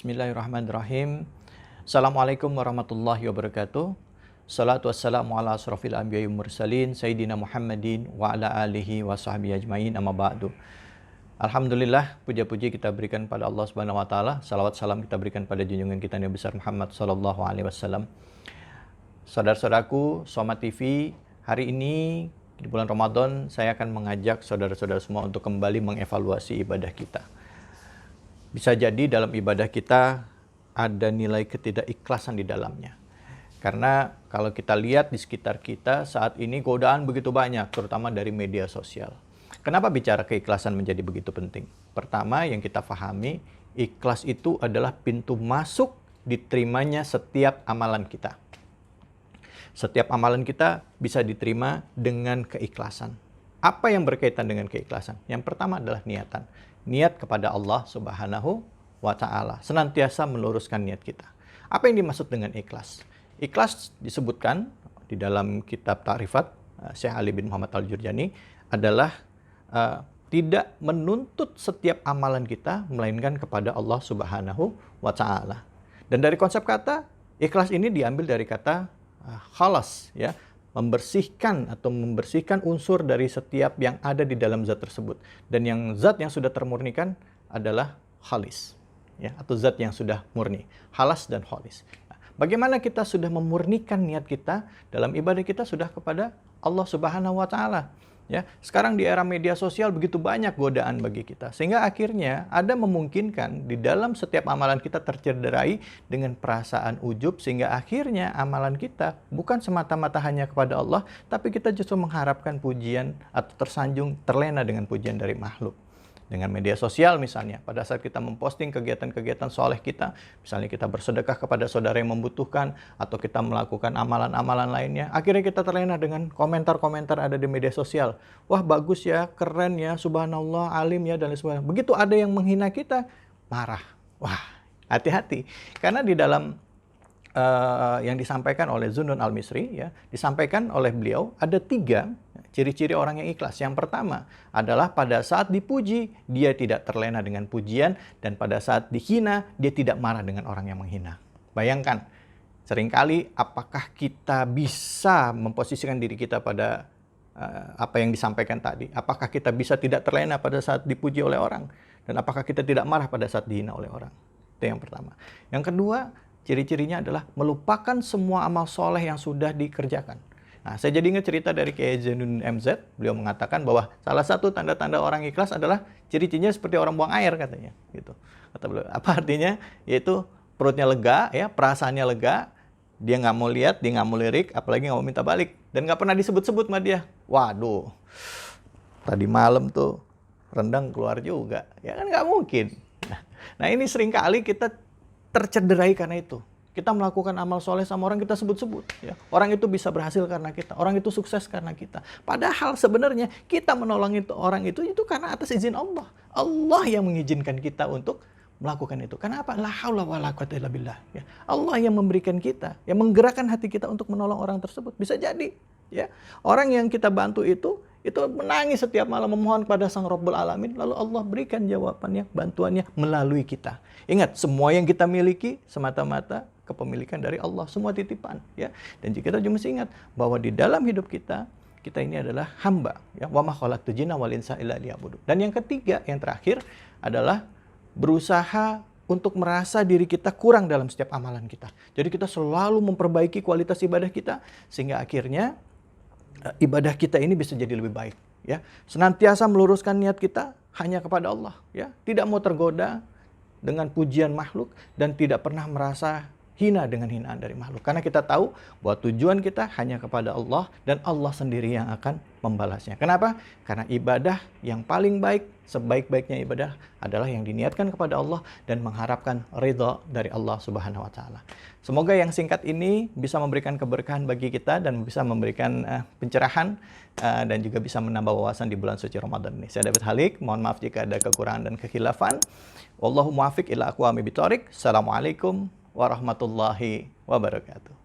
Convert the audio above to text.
Bismillahirrahmanirrahim. Assalamualaikum warahmatullahi wabarakatuh. Salatu wassalamu ala asrafil anbiya'i mursalin Sayyidina Muhammadin wa ala alihi wa sahbihi ajmain, amma ba'du. Alhamdulillah, puja-puji kita berikan pada Allah Subhanahu wa taala. Salawat salam kita berikan pada junjungan kita Nabi besar Muhammad sallallahu alaihi wasallam. Saudara-saudaraku, Soma TV, hari ini di bulan Ramadan saya akan mengajak saudara-saudara semua untuk kembali mengevaluasi ibadah kita. Bisa jadi dalam ibadah kita ada nilai ketidakikhlasan di dalamnya. Karena kalau kita lihat di sekitar kita saat ini godaan begitu banyak, terutama dari media sosial. Kenapa bicara keikhlasan menjadi begitu penting? Pertama yang kita pahami, ikhlas itu adalah pintu masuk diterimanya setiap amalan kita. Setiap amalan kita bisa diterima dengan keikhlasan. Apa yang berkaitan dengan keikhlasan? Yang pertama adalah niatan. Niat kepada Allah Subhanahu wa taala. Senantiasa meluruskan niat kita. Apa yang dimaksud dengan ikhlas? Ikhlas disebutkan di dalam kitab Ta'rifat Syekh Ali bin Muhammad Al-Jurjani adalah tidak menuntut setiap amalan kita melainkan kepada Allah Subhanahu wa taala. Dan dari konsep kata ikhlas ini diambil dari kata khalas, ya, membersihkan unsur dari setiap yang ada di dalam zat tersebut. Dan zat yang sudah termurnikan adalah khalis, ya, atau zat yang sudah murni, halas dan khalis. Bagaimana kita sudah memurnikan niat kita dalam ibadah kita sudah kepada Allah Subhanahu wa taala. Ya, sekarang di era media sosial begitu banyak godaan bagi kita, sehingga akhirnya ada memungkinkan di dalam setiap amalan kita tercederai dengan perasaan ujub, sehingga akhirnya amalan kita bukan semata-mata hanya kepada Allah, tapi kita justru mengharapkan pujian atau tersanjung, terlena dengan pujian dari makhluk. Dengan media sosial misalnya, pada saat kita memposting kegiatan-kegiatan soleh kita, misalnya kita bersedekah kepada saudara yang membutuhkan, atau kita melakukan amalan-amalan lainnya, akhirnya kita terlena dengan komentar-komentar ada di media sosial. Wah bagus ya, keren ya, subhanallah, alim ya, dan lain sebagainya. Begitu ada yang menghina kita, marah. Wah, hati-hati. Karena di dalam yang disampaikan oleh Zunnun Al-Misri, ya, disampaikan oleh beliau ada 3 ciri-ciri orang yang ikhlas. Yang pertama adalah pada saat dipuji, dia tidak terlena dengan pujian, dan pada saat dihina, dia tidak marah dengan orang yang menghina. Bayangkan, seringkali apakah kita bisa memposisikan diri kita pada apa yang disampaikan tadi? Apakah kita bisa tidak terlena pada saat dipuji oleh orang? Dan apakah kita tidak marah pada saat dihina oleh orang? Itu yang pertama. Yang kedua, ciri-cirinya adalah melupakan semua amal soleh yang sudah dikerjakan. Nah, saya jadi ingat cerita dari Kiai Zainuddin MZ. Beliau mengatakan bahwa salah satu tanda-tanda orang ikhlas adalah ciri-cirinya seperti orang buang air, katanya. Gitu. Kata beliau. Apa artinya? Yaitu perutnya lega, ya, perasaannya lega, dia nggak mau lihat, dia nggak mau lirik, apalagi nggak mau minta balik, dan nggak pernah disebut-sebut sama dia. Waduh, tadi malam tuh rendang keluar juga, ya kan nggak mungkin. Nah ini seringkali kita tercederai karena itu. Kita melakukan amal soleh sama orang kita sebut-sebut. Ya. Orang itu bisa berhasil karena kita. Orang itu sukses karena kita. Padahal sebenarnya kita menolong orang itu karena atas izin Allah. Allah yang mengizinkan kita untuk melakukan itu. Kenapa? La haula wala quwwata illa billah. Ya. Allah yang memberikan kita, yang menggerakkan hati kita untuk menolong orang tersebut. Bisa jadi, ya, orang yang kita bantu itu menangis setiap malam memohon kepada Sang Rabbul Alamin, lalu Allah berikan jawabannya, bantuannya melalui kita. Ingat, semua yang kita miliki semata-mata kepemilikan dari Allah, semua titipan, ya. Dan juga kita juga mesti ingat bahwa di dalam hidup kita ini adalah hamba, ya. Wa ma khalaqtul jinna wal insa illa liya'budun. Dan yang ketiga, yang terakhir adalah berusaha untuk merasa diri kita kurang dalam setiap amalan kita. Jadi kita selalu memperbaiki kualitas ibadah kita sehingga akhirnya ibadah kita ini bisa jadi lebih baik, ya. Senantiasa meluruskan niat kita hanya kepada Allah, ya. Tidak mau tergoda dengan pujian makhluk dan tidak pernah merasa hina dengan hinaan dari makhluk. Karena kita tahu bahwa tujuan kita hanya kepada Allah dan Allah sendiri yang akan membalasnya. Kenapa? Karena ibadah yang paling baik, sebaik-baiknya ibadah adalah yang diniatkan kepada Allah dan mengharapkan ridha dari Allah Subhanahu wa taala. Semoga yang singkat ini bisa memberikan keberkahan bagi kita dan bisa memberikan pencerahan dan juga bisa menambah wawasan di bulan suci Ramadan ini. Saya David Halik, mohon maaf jika ada kekurangan dan kekhilafan. Wallahu muwaffiq ila aqwamit thoriq. Assalamualaikum warahmatullahi wabarakatuh.